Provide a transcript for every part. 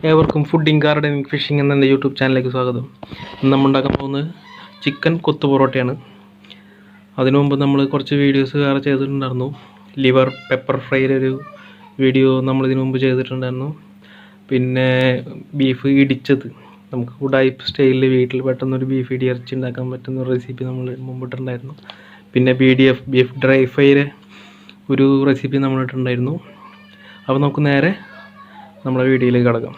ഏവർക്കും fooding gardening phishing എന്ന എൻ്റെ യൂട്യൂബ് ചാനലിലേക്ക് സ്വാഗതം. ഇന്ന് നമ്മൾ ഉണ്ടാക്കാൻ പോകുന്നത് ചിക്കൻ കൊത്തു പൊറോട്ടയാണ്. അതിനു മുമ്പ് നമ്മൾ കുറച്ച് വീഡിയോസ് വേറെ ചെയ്തിട്ടുണ്ടായിരുന്നു. ലിവർ പെപ്പർ ഫ്രൈയിലൊരു വീഡിയോ നമ്മൾ ഇതിനു മുമ്പ് ചെയ്തിട്ടുണ്ടായിരുന്നു. പിന്നെ ബീഫ് ഇടിച്ചത്, നമുക്ക് ഉഡായിപ്പ് സ്റ്റൈലിൽ വീട്ടിൽ പെട്ടെന്നൊരു ബീഫ് ഇടിയിറച്ചി ഉണ്ടാക്കാൻ പറ്റുന്ന ഒരു റെസിപ്പി നമ്മൾ മുമ്പിട്ടുണ്ടായിരുന്നു. പിന്നെ ബീഫ് ഡ്രൈ ഫ്രൈയുടെ ഒരു റെസിപ്പി നമ്മൾ ഇട്ടിട്ടുണ്ടായിരുന്നു. അപ്പോൾ നമുക്ക് നേരെ നമ്മുടെ വീഡിയോയിലേക്ക് കടക്കാം.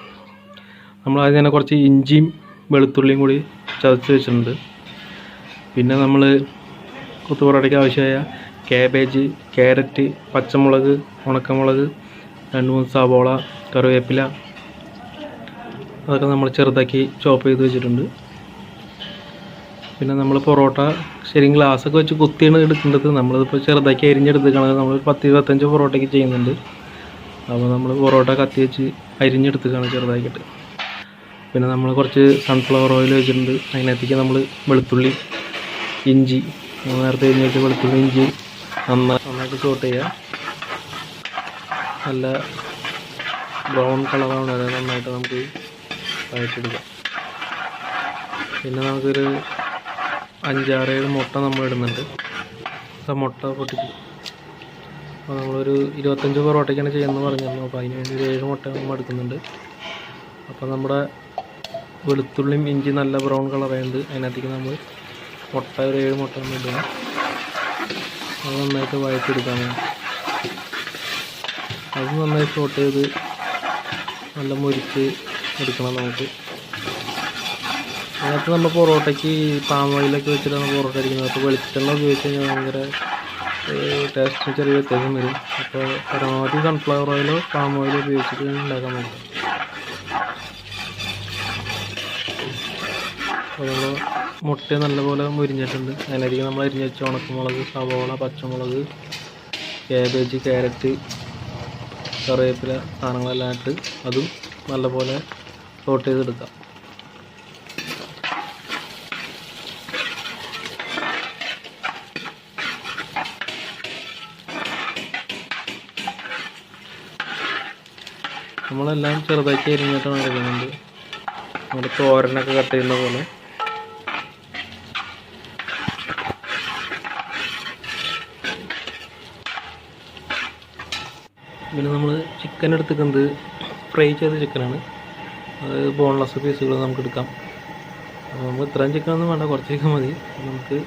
നമ്മൾ ആദ്യം തന്നെ കുറച്ച് ഇഞ്ചിയും വെളുത്തുള്ളിയും കൂടി ചതച്ച് വെച്ചിട്ടുണ്ട്. പിന്നെ നമ്മൾ കൊത്തു പൊറോട്ടയ്ക്ക് ആവശ്യമായ കാബേജ്, ക്യാരറ്റ്, പച്ചമുളക്, ഉണക്കമുളക്, 2-3 സവാള, കറിവേപ്പില, അതൊക്കെ നമ്മൾ ചെറുതാക്കി ചോപ്പ് ചെയ്ത് വെച്ചിട്ടുണ്ട്. പിന്നെ നമ്മൾ പൊറോട്ട ശരിക്കും ഗ്ലാസ്സൊക്കെ വെച്ച് കുത്തിയാണ് എടുക്കേണ്ടത്. നമ്മളിപ്പോൾ ചെറുതാക്കി അരിഞ്ഞെടുത്തേക്കാണ്. നമ്മൾ 10-25 പൊറോട്ടയ്ക്ക് ചെയ്യുന്നുണ്ട്. അപ്പോൾ നമ്മൾ പൊറോട്ട കത്തി വെച്ച് അരിഞ്ഞെടുത്തേക്കാണ് ചെറുതാക്കിയിട്ട്. പിന്നെ നമ്മൾ കുറച്ച് സൺഫ്ലവർ ഓയിൽ വെച്ചിട്ടുണ്ട്. അതിനകത്തേക്ക് നമ്മൾ വെളുത്തുള്ളി, ഇഞ്ചി, നേരത്തെ അരിഞ്ഞ് വെച്ച് വെളുത്തുള്ളി, ഇഞ്ചി നന്നായിട്ട് സോട്ട് ചെയ്യുക. നല്ല ബ്രൗൺ കളറാണ് വരെ നന്നായിട്ട് നമുക്ക് വഴറ്റിയെടുക്കാം. പിന്നെ നമുക്കൊരു 5-6 മുട്ട നമ്മൾ ഇടുന്നുണ്ട്. മുട്ട പൊട്ടിച്ച് അപ്പോൾ നമ്മളൊരു 25 പൊറോട്ടയ്ക്കാണ് ചെയ്യുന്നത് പറഞ്ഞിരുന്നു. അപ്പോൾ അതിന് വേണ്ടി ഒരു 7 മുട്ട നമ്മൾ എടുക്കുന്നുണ്ട്. അപ്പോൾ നമ്മുടെ വെളുത്തുള്ളിയും ഇഞ്ചി നല്ല ബ്രൗൺ കളറായുണ്ട്. അതിനകത്തേക്ക് നമ്മൾ ഒരു 7 മുട്ട നമ്മൾ ഇടുക. അത് നന്നായിട്ട് വഴറ്റിയെടുക്കാൻ വേണ്ടി അത് നന്നായി സോട്ട് ചെയ്ത് നല്ല മുരിച്ച് എടുക്കണം നമുക്ക്. അതിനകത്ത് നമ്മൾ പൊറോട്ടയ്ക്ക് പാം ഓയിലൊക്കെ വെച്ചിട്ടാണ് പൊറോട്ട അടിക്കുന്നത്. അപ്പോൾ വെളിച്ചെണ്ണ ഉപയോഗിച്ച് കഴിഞ്ഞാൽ ഭയങ്കര ടേസ്റ്റിന് ചെറിയ വ്യത്യാസം വരും. അപ്പോൾ പരമാവധി സൺഫ്ലവർ ഓയിലോ പാം ഓയിലോ ഉപയോഗിച്ചിട്ട് ഉണ്ടാക്കാൻ പറ്റും. അപ്പോൾ നമ്മൾ മുട്ട നല്ലപോലെ മുരിഞ്ഞിട്ടുണ്ട്. അതിനരികെ നമ്മൾ അരിഞ്ഞ് വെച്ച ഉണക്കമുളക്, സവാള, പച്ചമുളക്, കാബേജ്, ക്യാരറ്റ്, കറിവേപ്പില സാധനങ്ങളെല്ലാം ഇട്ട് അതും നല്ലപോലെ സോട്ട് ചെയ്തെടുക്കാം. നമ്മളെല്ലാം ചെറുതാക്കി അരിഞ്ഞിട്ടാണ് എടുക്കുന്നുണ്ട്. നമ്മുടെ തോരനൊക്കെ കട്ട് ചെയ്യുന്ന പോലെ. പിന്നെ നമ്മൾ ചിക്കൻ എടുത്തിക്കുന്നത് ഫ്രൈ ചെയ്ത ചിക്കനാണ്. അത് ബോൺലെസ് പീസുകൾ നമുക്ക് എടുക്കാം. അപ്പോൾ നമ്മൾ ഇത്രയും ചിക്കനൊന്നും വേണ്ട, കുറച്ച് ചിക്കൻ മതി. നമുക്ക്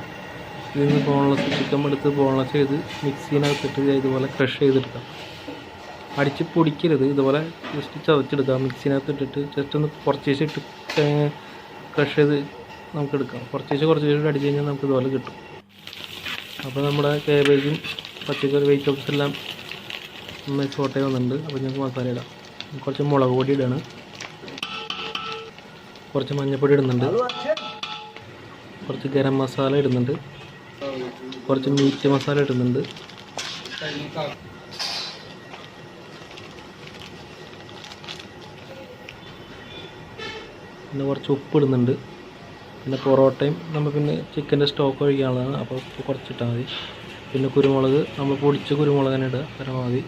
ഇതിൽ നിന്ന് ബോൺലെസ് ചിക്കൻ എടുത്ത് ബോൺലെസ് ചെയ്ത് മിക്സിനകത്തിട്ട് ഇതുപോലെ ക്രഷ് ചെയ്തെടുക്കാം. അടിച്ച് പൊടിക്കരുത്, ഇതുപോലെ ജസ്റ്റ് ചതച്ചെടുക്കാം. മിക്സിനകത്ത് ഇട്ടിട്ട് ജസ്റ്റ് ഒന്ന് കുറച്ചേശ്ശെ ഇട്ട് ക്രഷ് ചെയ്ത് നമുക്കെടുക്കാം. കുറച്ചേശ്ശെ അടിച്ച് കഴിഞ്ഞാൽ നമുക്ക് ഇതുപോലെ കിട്ടും. അപ്പോൾ നമ്മുടെ കാബേജും പച്ചക്കറി വെജിറ്റബിൾസ് എല്ലാം നന്നായി സോട്ടേ വന്നിട്ടുണ്ട്. അപ്പോൾ ഞങ്ങൾക്ക് മസാല ഇടാം. കുറച്ച് മുളക് പൊടി ഇടാണ്, കുറച്ച് മഞ്ഞൾപ്പൊടി ഇടുന്നുണ്ട്, കുറച്ച് ഗരം മസാല ഇടുന്നുണ്ട്, കുറച്ച് മീറ്റ് മസാല ഇടുന്നുണ്ട്, പിന്നെ കുറച്ച് ഉപ്പ് ഇടുന്നുണ്ട്. പിന്നെ പൊറോട്ടയും നമ്മൾ പിന്നെ ചിക്കൻ്റെ സ്റ്റോക്ക് ഒഴിക്കാനുള്ളതാണ്. അപ്പോൾ ഉപ്പ് കുറച്ചിട്ടാൽ മതി. പിന്നെ കുരുമുളക് നമ്മൾ പൊടിച്ച കുരുമുളക് തന്നെ ഇടുക പരമാവധി.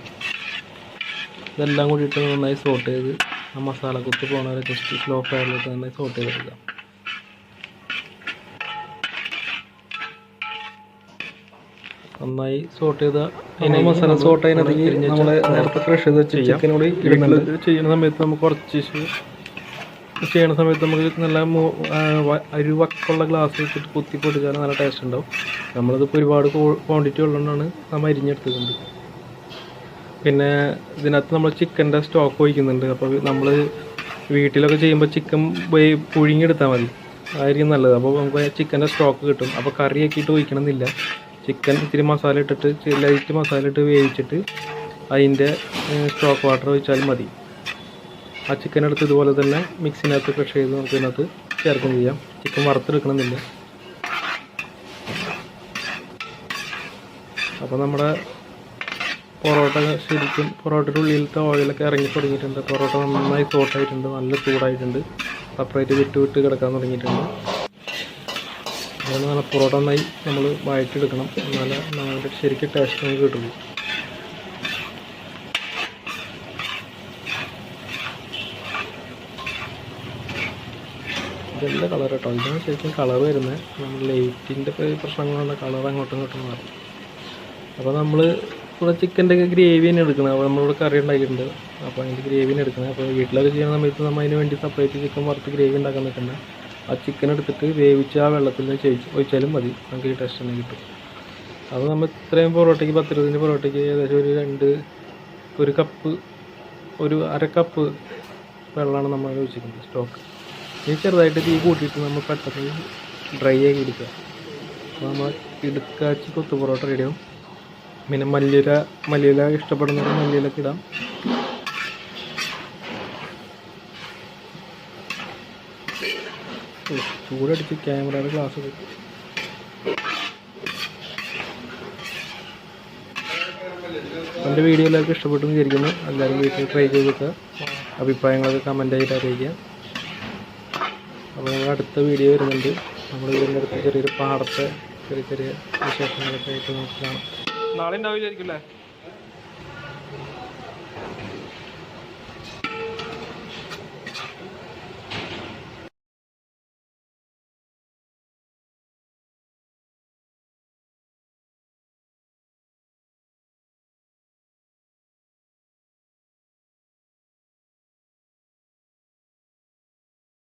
ഇതെല്ലാം കൂടി ഇട്ട് നന്നായി സോട്ട് ചെയ്ത് ആ മസാല കുത്തി പോകണവരെ ജസ്റ്റ് സ്ലോ ഫയറിലിട്ട് നന്നായി സോട്ട് ചെയ്തെടുക്കുക. നന്നായി സോട്ട് ചെയ്ത മസാല സോട്ട് അതിനകത്തേക്ക് നമ്മൾ നേരത്തെ ഫ്രഷ് ചെയ്ത് വെച്ച് ചിക്കനോട് ഇടുന്നുണ്ട്. ചെയ്യുന്ന സമയത്ത് നമുക്ക് കുറച്ച് ചെയ്യണ സമയത്ത് നമുക്ക് നല്ല ഒരു വക്കുള്ള ഗ്ലാസ് വെച്ചിട്ട് കുത്തി പൊടിച്ചാൽ നല്ല ടേസ്റ്റ് ഉണ്ടാവും. നമ്മളിതിപ്പോൾ ഒരുപാട് ക്വാണ്ടിറ്റി ഉള്ളതുകൊണ്ടാണ് നമ്മൾ അരിഞ്ഞെടുത്തിട്ടുണ്ട്. പിന്നെ ഇതിനകത്ത് നമ്മൾ ചിക്കൻ്റെ സ്റ്റോക്ക് ഒഴിക്കുന്നുണ്ട്. അപ്പോൾ നമ്മൾ വീട്ടിലൊക്കെ ചെയ്യുമ്പോൾ ചിക്കൻ പുഴുങ്ങിയെടുത്താൽ മതി, അതായിരിക്കും നല്ലത്. അപ്പോൾ നമുക്ക് ചിക്കൻ്റെ സ്റ്റോക്ക് കിട്ടും. അപ്പോൾ കറിയാക്കിയിട്ട് ഒഴിക്കണമെന്നില്ല. ചിക്കൻ ഇത്തിരി മസാല ഇട്ടിട്ട് ലൈറ്റ് മസാല ഇട്ട് വേവിച്ചിട്ട് അതിൻ്റെ സ്റ്റോക്ക് വാട്ടർ ഒഴിച്ചാലും മതി. ആ ചിക്കൻ എടുത്ത് ഇതുപോലെ തന്നെ മിക്സിനകത്ത് ക്രഷ് ചെയ്ത് നമുക്ക് ഇതിനകത്ത് ചേർക്കുകയും ചെയ്യാം. ചിക്കൻ വറുത്തെടുക്കണമെന്നില്ല. അപ്പോൾ നമ്മുടെ പൊറോട്ട ശരിക്കും പൊറോട്ടയുടെ ഉള്ളിലത്തെ ഓയിലൊക്കെ ഇറങ്ങി തുടങ്ങിയിട്ടുണ്ട്. പൊറോട്ട നന്നായി സോട്ടായിട്ടുണ്ട്, നല്ല ചൂടായിട്ടുണ്ട്, സെപ്പറേറ്റ് വിട്ട് കിടക്കാൻ തുടങ്ങിയിട്ടുണ്ട്. അതുകൊണ്ട് പൊറോട്ട നന്നായി നമ്മൾ വഴറ്റിയെടുക്കണം, എന്നാലേ ശരിക്കും ടേസ്റ്റ് നമുക്ക് കിട്ടുള്ളൂ. നല്ല കളർ കേട്ടോ. ഇതാണ് ശരിക്കും കളർ വരുന്നത്. നമ്മൾ ലൈറ്റിൻ്റെ പ്രശ്നങ്ങളുണ്ട്, കളർ അങ്ങോട്ടും ഇങ്ങോട്ടും മാറും. അപ്പോൾ നമ്മൾ ഇവിടെ ചിക്കൻ്റെ ഒക്കെ ഗ്രേവി തന്നെ എടുക്കുന്നത്. അപ്പോൾ നമ്മളിവിടെ കറി ഉണ്ടാക്കിയിട്ടുണ്ട്. അപ്പോൾ അതിൻ്റെ ഗ്രേവിനെ എടുക്കുന്നത്. അപ്പോൾ വീട്ടിലൊക്കെ ചെയ്യുന്ന സമയത്ത് നമ്മൾ അതിന് വേണ്ടി സെപ്പറേറ്റ് ചിക്കൻ വറുത്ത് ഗ്രേവി ഉണ്ടാക്കാൻ നിൽക്കണ്ട. ആ ചിക്കൻ എടുത്തിട്ട് വേവിച്ച് ആ വെള്ളത്തിൽ ഒഴിച്ചാലും മതി. നമുക്ക് ഈ ടേസ്റ്റ് തന്നെ കിട്ടും. അപ്പോൾ നമ്മൾ ഇത്രയും പൊറോട്ടയ്ക്ക് 10-20 പൊറോട്ടയ്ക്ക് ഏകദേശം ഒരു കപ്പ്, ഒരു അര കപ്പ് വെള്ളമാണ് നമ്മൾ ഒഴിച്ചിരിക്കുന്നത് സ്റ്റോക്ക്. ഇനി ചെറുതായിട്ട് തീ കൂട്ടിയിട്ട് നമ്മൾ പെട്ടെന്ന് ഡ്രൈ ആക്കി എടുക്കുക. അപ്പോൾ നമ്മൾ ഇടുക്കാച്ചി കൊത്തു പൊറോട്ട റെഡിയാവും. പിന്നെ മല്ലിയില ഇഷ്ടപ്പെടുന്നവർ മല്ലിയിലൊക്കെ ഇടാം. ചൂടടിച്ച് ക്യാമറയുടെ ഗ്ലാസ് കിട്ടും. എൻ്റെ വീഡിയോ എല്ലാവർക്കും ഇഷ്ടപ്പെട്ടു എന്ന് വിചാരിക്കുന്നു. എല്ലാവരും വീട്ടിൽ ട്രൈ ചെയ്ത് വെക്കുക. അഭിപ്രായങ്ങളൊക്കെ കമൻ്റായിട്ട് അറിയിക്കുക. അപ്പോൾ നമ്മൾ അടുത്ത വീഡിയോ വരുന്നുണ്ട്. നമ്മൾ ഇതിൻ്റെ അടുത്ത് ചെറിയൊരു പാടത്തെ ചെറിയ വിശേഷങ്ങളൊക്കെ ആയിട്ട് നമുക്ക് കാണാം. നാളെ ഉണ്ടാവില്ലായിരിക്കും അല്ലേ?